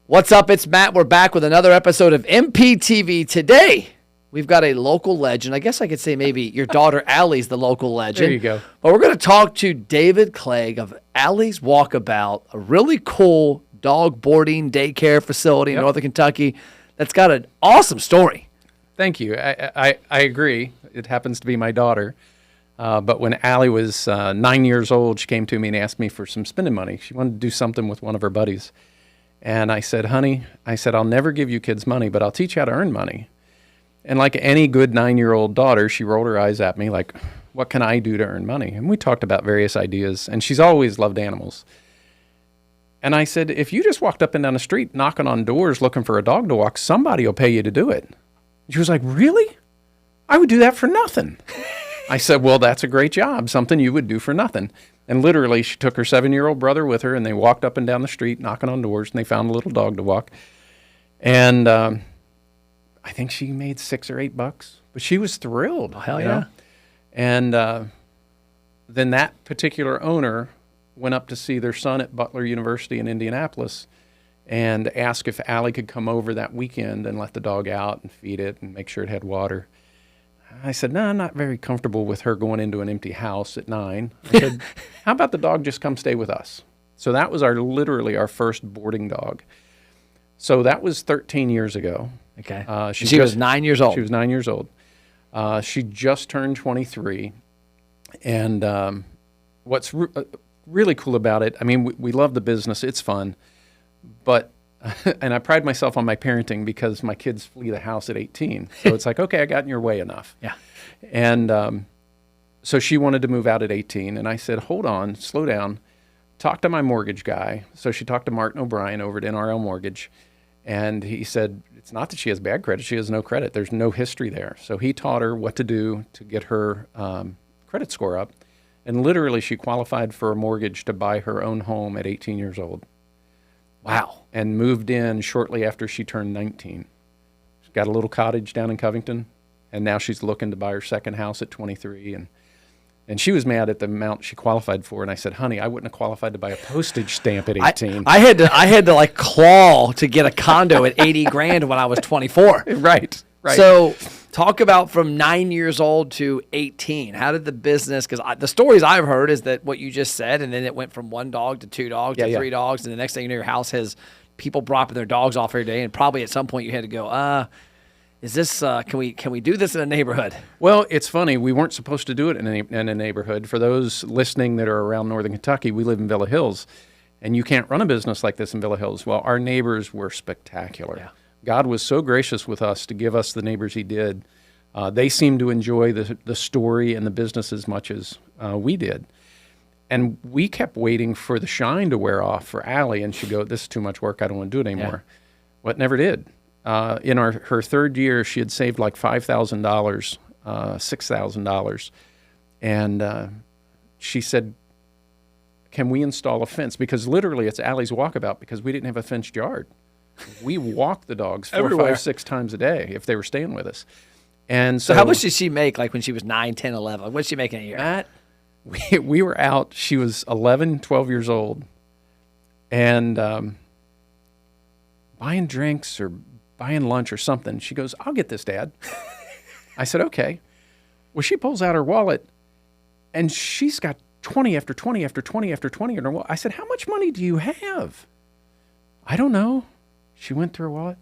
What's up? It's Matt. We're back with another episode of MPTV. Today, we've got a local legend. I guess I could say maybe your daughter Allie's the local legend. There you go. But we're going to talk to David Clegg of Allie's Walkabout, a really cool dog boarding daycare facility in Northern Kentucky that's got an awesome story. Thank you. I agree. It happens to be my daughter. But when Allie was 9 years old, she came to me and asked me for some spending money. She wanted to do something with one of her buddies. And I said, honey, I'll never give you kids money, but I'll teach you how to earn money. And like any good 9-year-old daughter, she rolled her eyes at me like, what can I do to earn money? And we talked about various ideas, and she's always loved animals. And I said, if you just walked up and down the street knocking on doors looking for a dog to walk, somebody will pay you to do it. She was like, really? I would do that for nothing. I said, well, that's a great job, something you would do for nothing. And literally, she took her 7-year-old brother with her, and they walked up and down the street knocking on doors, and they found a little dog to walk. And I think she made $6 or $8, but she was thrilled. Oh, hell yeah. And then that particular owner went up to see their son at Butler University in Indianapolis and asked if Allie could come over that weekend and let the dog out and feed it and make sure it had water. I said, no, I'm not very comfortable with her going into an empty house at 9. I said, how about the dog just come stay with us? So that was literally our first boarding dog. So that was 13 years ago. Okay. She was 9 years old. She was 9 years old. She just turned 23. And what's really cool about it, I mean, we love the business. It's fun. But and I pride myself on my parenting because my kids flee the house at 18. So it's like, okay, I got in your way enough. Yeah. And so she wanted to move out at 18. And I said, hold on, slow down. Talk to my mortgage guy. So she talked to Martin O'Brien over at NRL Mortgage. And he said, it's not that she has bad credit. She has no credit. There's no history there. So he taught her what to do to get her credit score up. And literally, she qualified for a mortgage to buy her own home at 18 years old. Wow. And moved in shortly after she turned 19. She's got a little cottage down in Covington, and now she's looking to buy her second house at 23. And she was mad at the amount she qualified for, and I said, honey, I wouldn't have qualified to buy a postage stamp at 18. I had to like claw to get a condo at 80 grand when I was 24. Right. So talk about from 9 years old to 18. How did the business, because the stories I've heard is that what you just said, and then it went from 1 dog to 2 dogs to 3 dogs, and the next thing you know, your house has people dropping their dogs off every day, and probably at some point you had to go, is this, can we do this in a neighborhood? Well, it's funny. We weren't supposed to do it in a neighborhood. For those listening that are around Northern Kentucky, we live in Villa Hills, and you can't run a business like this in Villa Hills. Well, our neighbors were spectacular. Yeah. God was so gracious with us to give us the neighbors he did. They seemed to enjoy the story and the business as much as we did. And we kept waiting for the shine to wear off for Allie, and she'd go, this is too much work. I don't want to do it anymore. Yeah. Well, it never did. In her third year, she had saved like $5,000, $6,000. And she said, can we install a fence? Because literally it's Allie's Walkabout because we didn't have a fenced yard. We walked the dogs 4, 5, 6 times a day if they were staying with us. And so how much did she make like when she was 9, 10, 11? What's she making a year? We were out. She was 11, 12 years old. And buying drinks or buying lunch or something. She goes, I'll get this, Dad. I said, okay. Well, she pulls out her wallet, and she's got 20 after 20 after 20 after 20 in her wallet. I said, how much money do you have? I don't know. She went through her wallet.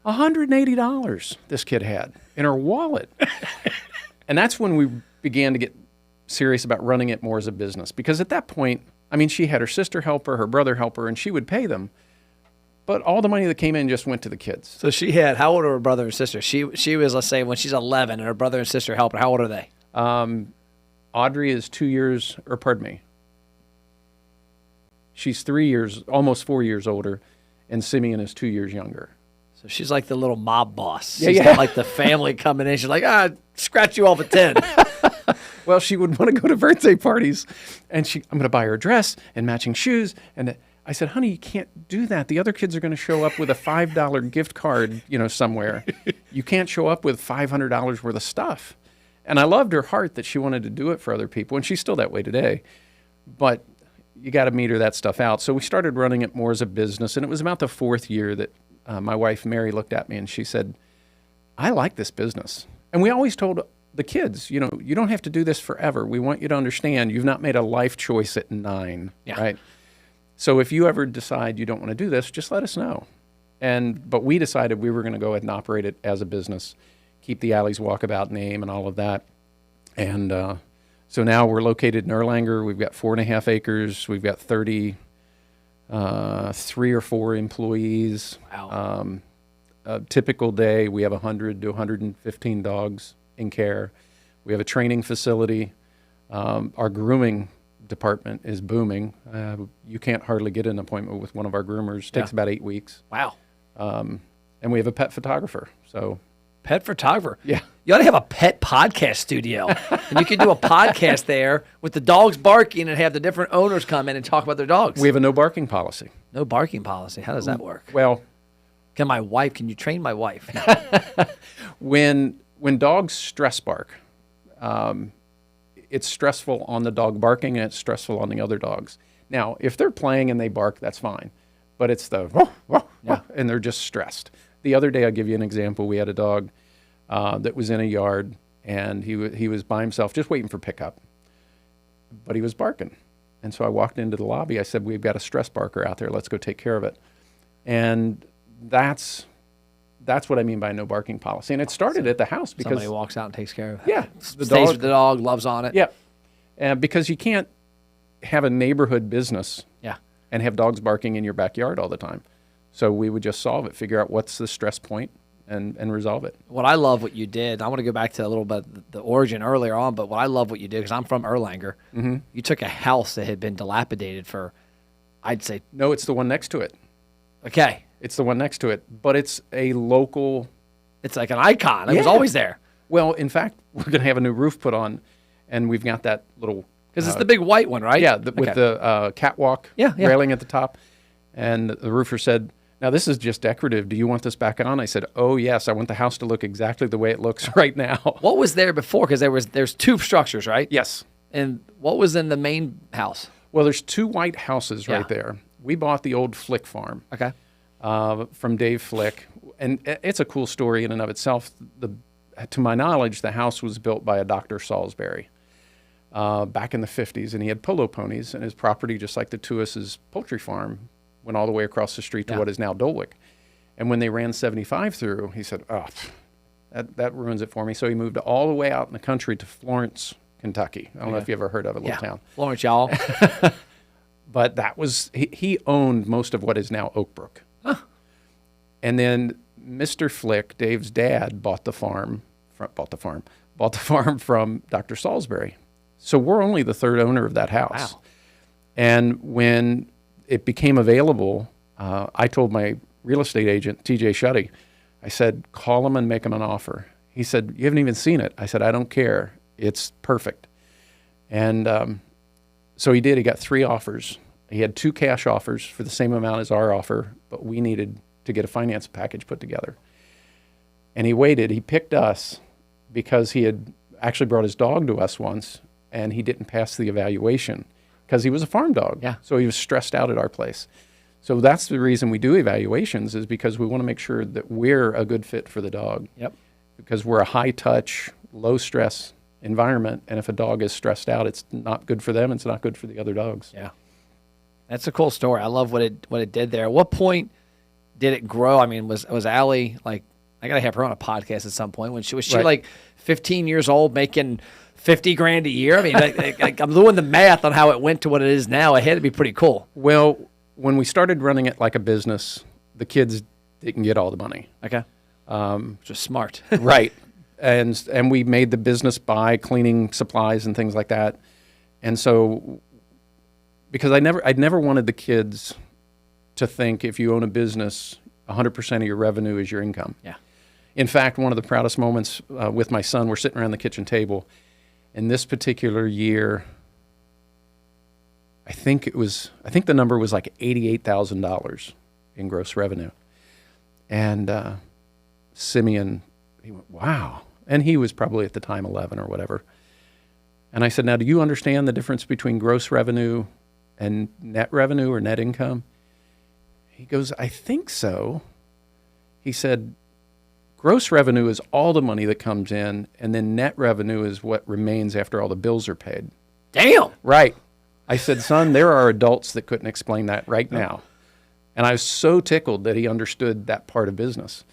$180 this kid had in her wallet. And that's when we began to get serious about running it more as a business. Because at that point, I mean, she had her sister help her brother help her, and she would pay them. But all the money that came in just went to the kids. So she had, how old are her brother and sister? She was, let's say, when she's 11, and her brother and sister help her. How old are they? Audrey is 2 years, or pardon me. She's 3 years, almost 4 years older, and Simeon is 2 years younger. So she's like the little mob boss. Yeah, she's yeah. got like the family coming in. She's like, scratch you off at 10. Well, she would want to go to birthday parties, and I'm going to buy her a dress and matching shoes. And I said, honey, you can't do that. The other kids are going to show up with a $5 gift card, somewhere. You can't show up with $500 worth of stuff. And I loved her heart that she wanted to do it for other people, and she's still that way today. But you got to meter that stuff out. So we started running it more as a business, and it was about the 4th year that my wife, Mary, looked at me and she said, I like this business. And we always told the kids, you don't have to do this forever. We want you to understand you've not made a life choice at 9, right? So if you ever decide you don't want to do this, just let us know. But we decided we were going to go ahead and operate it as a business, keep the Allie's Walkabout name and all of that. And so now we're located in Erlanger. We've got 4.5 acres. We've got 3 or 4 employees. Wow. A typical day, we have 100 to 115 dogs in care. We have a training facility. Our grooming department is booming. You can't hardly get an appointment with one of our groomers. It takes about 8 weeks. Wow. And we have a pet photographer. So pet photographer. Yeah. You ought to have a pet podcast studio. And you could do a podcast there with the dogs barking and have the different owners come in and talk about their dogs. We have a no barking policy. No barking policy. How does that work? Well, can you train my wife? When dogs stress bark, it's stressful on the dog barking and it's stressful on the other dogs. Now, if they're playing and they bark, that's fine. But it's the and they're just stressed. The other day, I'll give you an example. We had a dog that was in a yard, and he was by himself just waiting for pickup. But he was barking. And so I walked into the lobby. I said, we've got a stress barker out there. Let's go take care of it. And that's what I mean by no barking policy. And it started at the house because somebody walks out and takes care of it. Yeah. Stays with the dog, loves on it. Yeah. Because you can't have a neighborhood business and have dogs barking in your backyard all the time. So we would just solve it, figure out what's the stress point and resolve it. What I love what you did, I want to go back to a little bit the origin earlier on, but what I love what you did, because I'm from Erlanger, you took a house that had been dilapidated for, I'd say. No, it's the one next to it. Okay. It's the one next to it, but it's a local. It's like an icon. It was always there. Well, in fact, we're going to have a new roof put on, and we've got that little. Because it's the big white one, right? Yeah, with the catwalk railing at the top. And the roofer said, now this is just decorative. Do you want this back on? I said, oh, yes. I want the house to look exactly the way it looks right now. What was there before? Because there's 2 structures, right? Yes. And what was in the main house? Well, there's 2 white houses right there. We bought the old Flick farm. Okay. From Dave Flick. And it's a cool story in and of itself. To my knowledge, the house was built by a Dr. Salisbury back in the 50s, and he had polo ponies, and his property, just like the Tuis's poultry farm, went all the way across the street to what is now Dulwick. And when they ran 75 through, he said, oh, that ruins it for me. So he moved all the way out in the country to Florence, Kentucky. I don't know if you ever heard of it, little town. Florence, y'all. But that was, he owned most of what is now Oak Brook. Huh. And then Mr. Flick, Dave's dad, bought the farm from Dr. Salisbury. So we're only the 3rd owner of that house. Wow. And when it became available, I told my real estate agent, TJ Shuddy, I said, call him and make him an offer. He said, you haven't even seen it. I said, I don't care. It's perfect. And so he did. He got 3 offers. He had 2 cash offers for the same amount as our offer, but we needed to get a finance package put together. And he waited. He picked us because he had actually brought his dog to us once, and he didn't pass the evaluation because he was a farm dog. Yeah. So he was stressed out at our place. So that's the reason we do evaluations, is because we want to make sure that we're a good fit for the dog. Yep. Because we're a high-touch, low-stress environment, and if a dog is stressed out, it's not good for them. It's not good for the other dogs. Yeah. That's a cool story. I love what it did there. At what point did it grow? I mean, was Allie, like, I got to have her on a podcast at some point. Was she like 15 years old making $50,000 a year? I mean, like, I'm doing the math on how it went to what it is now. It had to be pretty cool. Well, when we started running it like a business, the kids didn't get all the money. Okay. Which was smart. Right. And we made the business buy cleaning supplies and things like that. And so, because I'd never wanted the kids to think if you own a business, 100% of your revenue is your income. Yeah. In fact, one of the proudest moments with my son, we're sitting around the kitchen table, and this particular year, I think the number was like $88,000 in gross revenue. And Simeon, he went, wow. And he was probably at the time 11 or whatever. And I said, now, do you understand the difference between gross revenue and net revenue or net income? He goes, I think so. He said, gross revenue is all the money that comes in, and then net revenue is what remains after all the bills are paid. Damn. Right. I said, son, there are adults that couldn't explain that right now. And I was so tickled that he understood that part of business.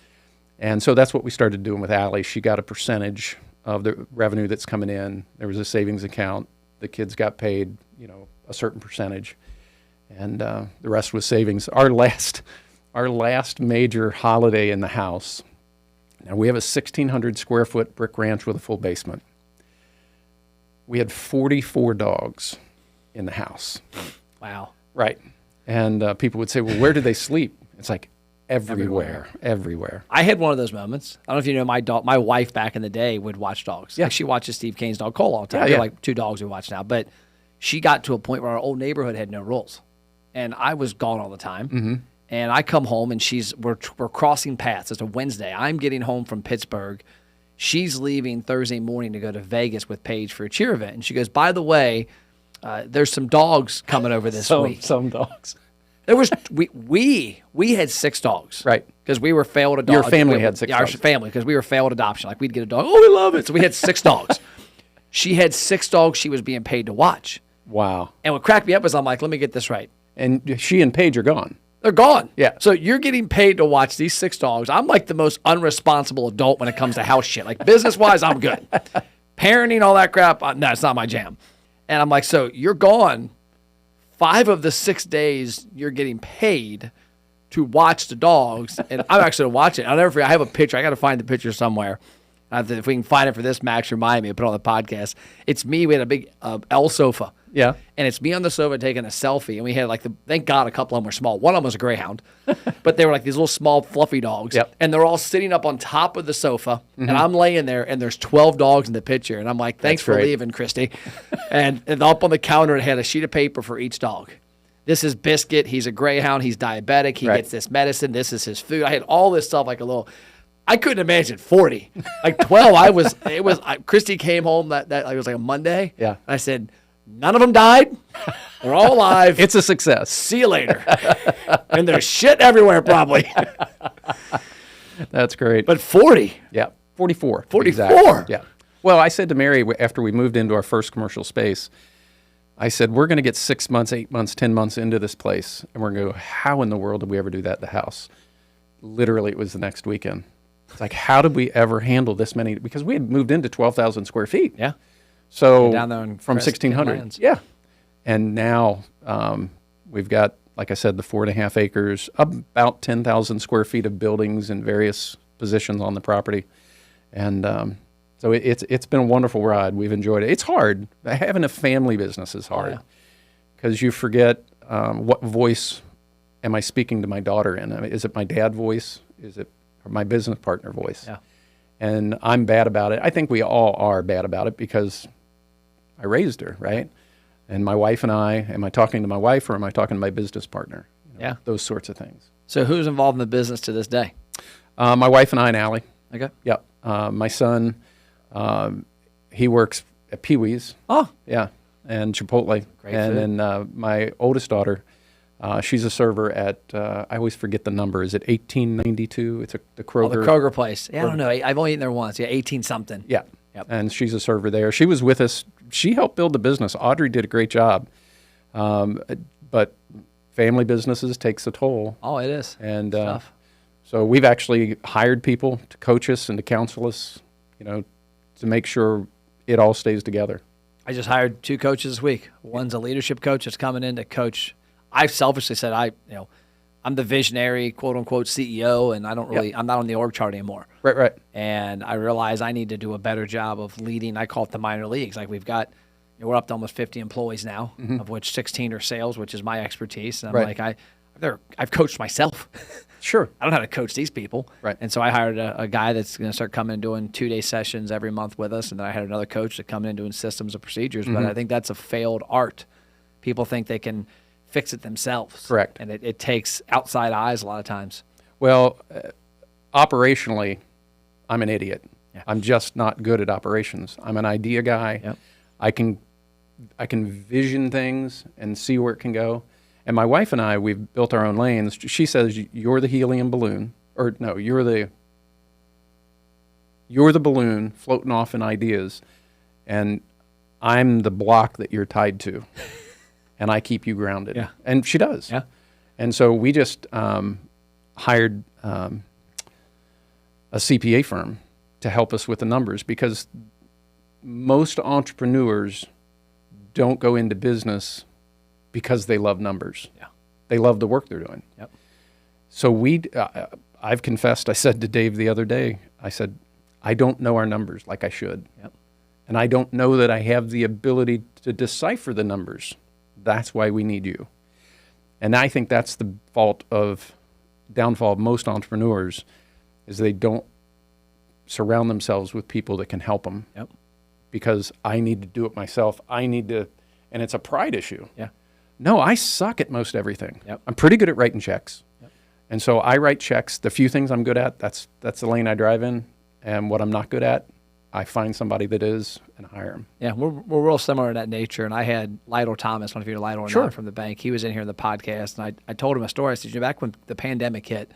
And so that's what we started doing with Allie. She got a percentage of the revenue that's coming in. There was a savings account. The kids got paid, a certain percentage. And the rest was savings. Our last major holiday in the house. Now, we have a 1,600 square foot brick ranch with a full basement. We had 44 dogs in the house. Wow. Right. And people would say, well, where do they sleep? It's like everywhere. I had one of those moments. I don't know if you know my wife back in the day would watch dogs. Yeah. Like she watches Steve Kane's dog Cole all the time. Yeah, They're yeah. like 2 dogs we watch now. But she got to a point where our old neighborhood had no rules. And I was gone all the time. Mm-hmm. And I come home and we're crossing paths. It's a Wednesday. I'm getting home from Pittsburgh. She's leaving Thursday morning to go to Vegas with Paige for a cheer event. And she goes, by the way, there's some dogs coming over this week. Some dogs. There was we had 6 dogs, right? Because we were failed adoption. Your family had 6 dogs. Our family, because we were failed adoption. Like we'd get a dog, oh, we love it. So we had 6 dogs. She had 6 dogs she was being paid to watch. Wow. And what cracked me up is I'm like, let me get this right. And she and Paige are gone. They're gone. Yeah. So you're getting paid to watch these 6 dogs. I'm like the most unresponsible adult when it comes to house shit. Like business wise, I'm good. Parenting, all that crap, no, it's not my jam. And I'm like, so you're gone. 5 of the 6 days you're getting paid to watch the dogs, and I'm actually going to watch it. I'll never forget. I have a picture. I got to find the picture somewhere. If we can find it for this, Max, remind me to put it on the podcast. It's me. We had a big L sofa. Yeah. And it's me on the sofa taking a selfie. And we had thank God a couple of them were small. One of them was a greyhound. But they were like these little small fluffy dogs. Yep. And they're all sitting up on top of the sofa. Mm-hmm. And I'm laying there and there's 12 dogs in the picture. And I'm like, thanks for leaving, Christy. and up on the counter it had a sheet of paper for each dog. This is Biscuit. He's a greyhound. He's diabetic. He gets this medicine. This is his food. I had all this stuff like a little... I couldn't imagine 40. Like 12, Christy came home that it was like a Monday. Yeah. I said, none of them died. They're all alive. It's a success. See you later. And there's shit everywhere probably. That's great. But 40. Yeah. 44. 44. Exactly. Yeah. Well, I said to Mary after we moved into our first commercial space, I said, we're going to get 6 months, 8 months, 10 months into this place. And we're going to go, how in the world did we ever do that at the house? Literally, it was the next weekend. It's like, how did we ever handle this many? Because we had moved into 12,000 square feet. Yeah. So down there from 1,600. Yeah. And now we've got, like I said, the 4.5 acres, about 10,000 square feet of buildings in various positions on the property. And so it's been a wonderful ride. We've enjoyed it. It's hard. Having a family business is hard because you forget what voice am I speaking to my daughter in? I mean, is it my dad voice? Is it my business partner voice? Yeah. And I'm bad about it. I think we all are bad about it because I raised her, right? And my wife and I, am I talking to my wife or am I talking to my business partner? Yeah. Those sorts of things. So who's involved in the business to this day? My wife and I and Allie. Okay. Yep. My son, he works at Pee-wee's. Oh. Yeah. And Chipotle. Great and food. then my oldest daughter, she's a server at, I always forget the number. Is it 1892? It's the Kroger. Oh, the Kroger place. Yeah, I don't know. I've only eaten there once. Yeah, 18-something. Yeah. Yep. And she's a server there. She was with us. She helped build the business. Audrey did a great job. But family businesses takes a toll. Oh, it is. And tough. So we've actually hired people to coach us and to counsel us, to make sure it all stays together. I just hired 2 coaches this week. One's a leadership coach that's coming in to coach. I selfishly said I'm the visionary, quote unquote CEO, and I'm not on the org chart anymore. Right. And I realize I need to do a better job of leading. I call it the minor leagues. Like we've got, we're up to almost 50 employees now, of which 16 are sales, which is my expertise. And I'm like, I've coached myself. Sure. I don't know how to coach these people. Right. And so I hired a guy that's going to start coming and doing 2-day sessions every month with us. And then I had another coach to come in and doing systems and procedures. But I think that's a failed art. People think they can fix it themselves. Correct. And it takes outside eyes a lot of times. Well, operationally, I'm an idiot. Yeah. I'm just not good at operations. I'm an idea guy. Yep. I can can vision things and see where it can go. And my wife and I, we've built our own lanes. She says, you're the helium balloon, or no, you're the balloon floating off in ideas, and I'm the block that you're tied to, and I keep you grounded. Yeah. And she does. Yeah. And so we just hired a CPA firm to help us with the numbers, because most entrepreneurs don't go into business because they love numbers. Yeah. They love the work they're doing. Yep. So I've confessed, I said to Dave the other day, I said, I don't know our numbers like I should. Yep. And I don't know that I have the ability to decipher the numbers. That's why we need you. And I think that's the downfall of most entrepreneurs, is they don't surround themselves with people that can help them. Yep. Because I need to do it myself. And it's a pride issue. Yeah. No, I suck at most everything. Yep. I'm pretty good at writing checks. Yep. And so I write checks. The few things I'm good at, that's the lane I drive in. And what I'm not good at, I find somebody that is and hire them. Yeah, we're real similar in that nature. And I had Lytle Thomas, I don't know if you know Lytle or Sure. not, from the bank. He was in here in the podcast, and I told him a story. I said, back when the pandemic hit,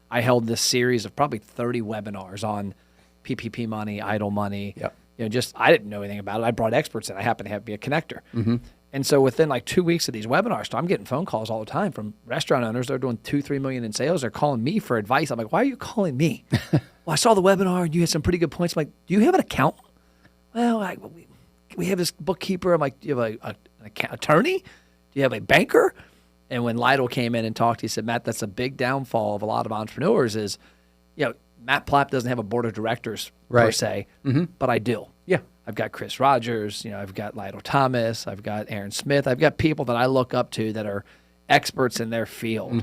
I held this series of probably 30 webinars on PPP money, idle money. Yep. I didn't know anything about it. I brought experts in. I happened to be a connector. Mm-hmm. And so within like 2 weeks of these webinars, so I'm getting phone calls all the time from restaurant owners. They're doing $2-3 million in sales. They're calling me for advice. I'm like, why are you calling me? Well, I saw the webinar and you had some pretty good points. I'm like, do you have an accountant? Well, we have this bookkeeper. I'm like, do you have an attorney? Do you have a banker? And when Lytle came in and talked, he said, Matt, that's a big downfall of a lot of entrepreneurs is, Matt Plapp doesn't have a board of directors per se, but I do. Yeah. I've got Chris Rogers, I've got Lytle Thomas, I've got Aaron Smith. I've got people that I look up to that are experts in their field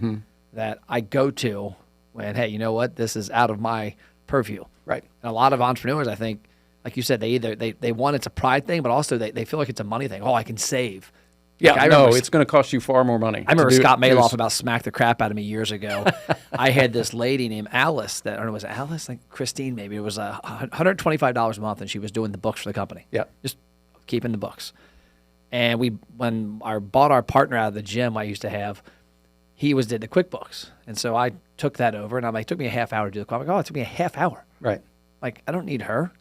that I go to when, hey, you know what? This is out of my purview. Right. And a lot of entrepreneurs, I think, like you said, they want it's a pride thing, but also they feel like it's a money thing. Oh, I can save. Yeah, Like, it's going to cost you far more money. I remember Scott Maloff about smacked the crap out of me years ago. I had this lady named Alice I don't know, was it Alice? Like Christine, maybe. It was $125 a month, and she was doing the books for the company. Yeah. Just keeping the books. And when I bought our partner out of the gym I used to have, he did the QuickBooks. And so I took that over, and I'm like, it took me a half hour to do the QuickBooks. I'm like, it took me a half hour. Right. Like, I don't need her.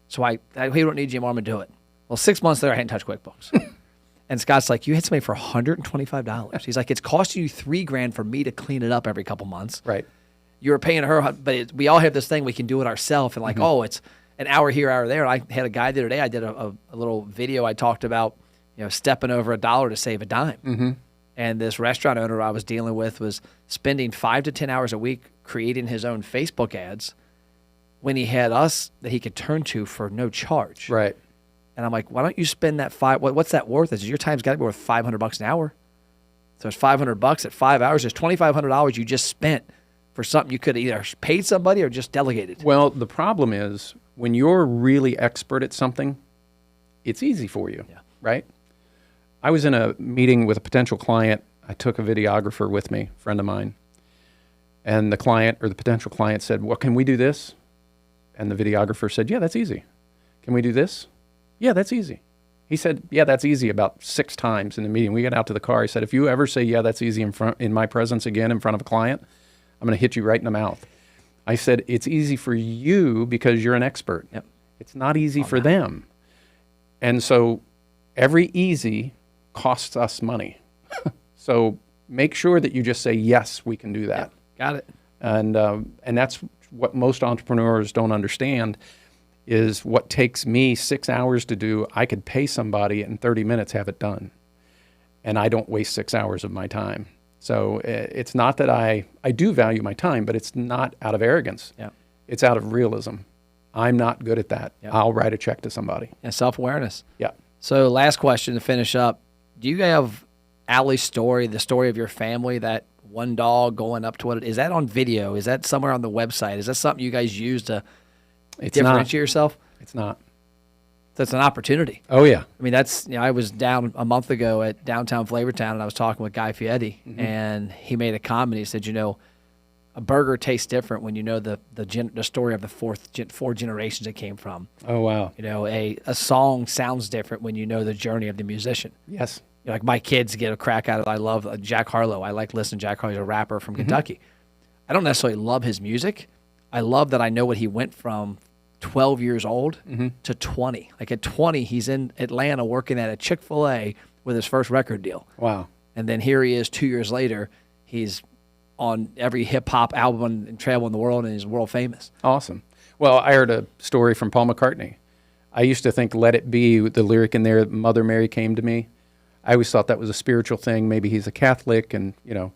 So we don't need Jim, I'm going to do it. Well, 6 months later, I hadn't touched QuickBooks. And Scott's like, you had somebody for $125. He's like, it's costing you $3,000 for me to clean it up every couple months. Right. You were paying her, but we all have this thing, we can do it ourselves. And like, it's an hour here, hour there. And I had a guy the other day, I did a little video. I talked about, stepping over $1 to save a dime. Mm-hmm. And this restaurant owner I was dealing with was spending 5 to 10 hours a week creating his own Facebook ads when he had us that he could turn to for no charge. Right. And I'm like, why don't you spend that what's that worth? I said, your time's got to be worth $500 an hour. So it's $500 at 5 hours. There's $2,500 you just spent for something you could have either paid somebody or just delegated. Well, the problem is when you're really expert at something, it's easy for you, right? I was in a meeting with a potential client. I took a videographer with me, a friend of mine. And the client or the potential client said, well, can we do this? And the videographer said, yeah, that's easy. Can we do this? Yeah, that's easy. He said, yeah, that's easy about 6 times in the meeting. We got out to the car. He said, if you ever say, yeah, that's easy in my presence again in front of a client, I'm going to hit you right in the mouth. I said, it's easy for you because you're an expert. Yep. It's not easy for them. And so every easy costs us money. So make sure that you just say, yes, we can do that. Yep. Got it. And that's what most entrepreneurs don't understand is what takes me 6 hours to do, I could pay somebody in 30 minutes, have it done. And I don't waste 6 hours of my time. So it's not that I do value my time, but it's not out of arrogance. Yeah. It's out of realism. I'm not good at that. Yep. I'll write a check to somebody. And self-awareness. Yeah. So last question to finish up. Do you have Allie's story, the story of your family, that one dog going up to it? Is that on video? Is that somewhere on the website? Is that something you guys use to differentiate yourself? It's not. So it's an opportunity. Oh, yeah. I mean, that's, I was down a month ago at downtown Flavortown, and I was talking with Guy Fieri, and he made a comment. He said, a burger tastes different when you know the story of the four generations it came from. Oh, wow. You know, a song sounds different when you know the journey of the musician. Yes. You know, like my kids get a crack out of it. I love Jack Harlow. I like listening to Jack Harlow. He's a rapper from Kentucky. I don't necessarily love his music. I love that I know what he went from 12 years old to 20. Like at 20, he's in Atlanta working at a Chick-fil-A with his first record deal. Wow. And then here he is 2 years later. He's on every hip-hop album and travel in the world, and he's world famous. Awesome. Well, I heard a story from Paul McCartney. I used to think "Let It Be," the lyric in there, "Mother Mary came to me." I always thought that was a spiritual thing. Maybe he's a Catholic, and, no,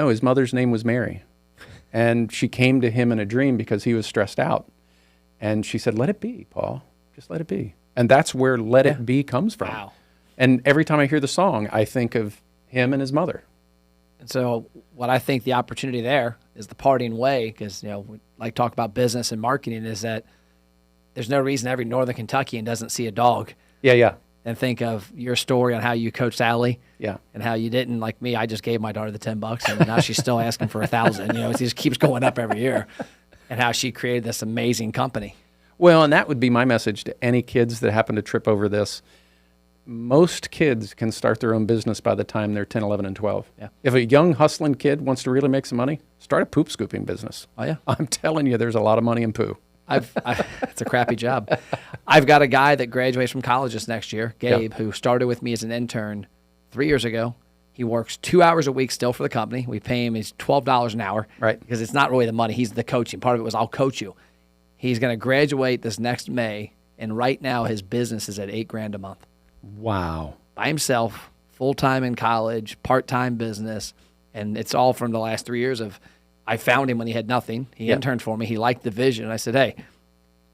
his mother's name was Mary. And she came to him in a dream because he was stressed out. And she said, "Let it be, Paul. Just let it be." And that's where "Let It Be" comes from. Wow. And every time I hear the song, I think of him and his mother. And so what I think the opportunity there is the parting way, because, we like to talk about business and marketing, is that there's no reason every Northern Kentuckian doesn't see a dog. Yeah. And think of your story on how you coached Allie. Yeah. And how you didn't, like me, I just gave my daughter the $10 and now she's still asking for $1,000. It just keeps going up every year. And how she created this amazing company. Well, and that would be my message to any kids that happen to trip over this. Most kids can start their own business by the time they're 10, 11, and 12. Yeah. If a young hustling kid wants to really make some money, start a poop scooping business. Oh, yeah. I'm telling you, there's a lot of money in poo. It's a crappy job. I've got a guy that graduates from college this next year, Gabe, who started with me as an intern 3 years ago. He works 2 hours a week still for the company. We pay him, he's $12 an hour. Right. Because it's not really the money. He's the coaching. Part of it was, I'll coach you. He's going to graduate this next May, and right now his business is at $8,000 a month. Wow. By himself, full-time in college, part-time business, and it's all from the last 3 years of, I found him when he had nothing. He interned for me. He liked the vision. I said, "Hey,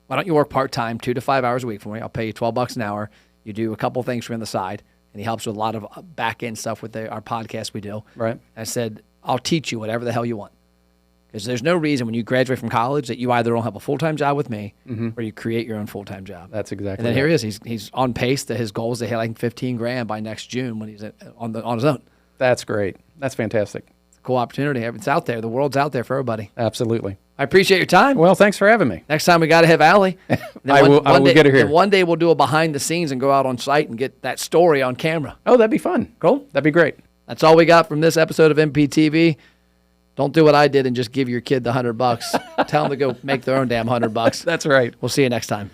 why don't you work part-time, 2 to 5 hours a week for me? I'll pay you $12 an hour. You do a couple things for me on the side." And he helps with a lot of back-end stuff with our podcast we do. Right. I said, "I'll teach you whatever the hell you want." Because there's no reason when you graduate from college that you either don't have a full-time job with me or you create your own full-time job. That's exactly And then right. here he is. He's on pace to his goals to hit like $15,000 by next June when he's on his own. That's great. That's fantastic. It's a cool opportunity. It's out there. The world's out there for everybody. Absolutely. I appreciate your time. Well, thanks for having me. Next time we got to have Allie. I will get her here. And one day we'll do a behind the scenes and go out on site and get that story on camera. Oh, that'd be fun. Cool. That'd be great. That's all we got from this episode of MPTV. Don't do what I did and just give your kid the $100. Tell them to go make their own damn $100. That's right. We'll see you next time.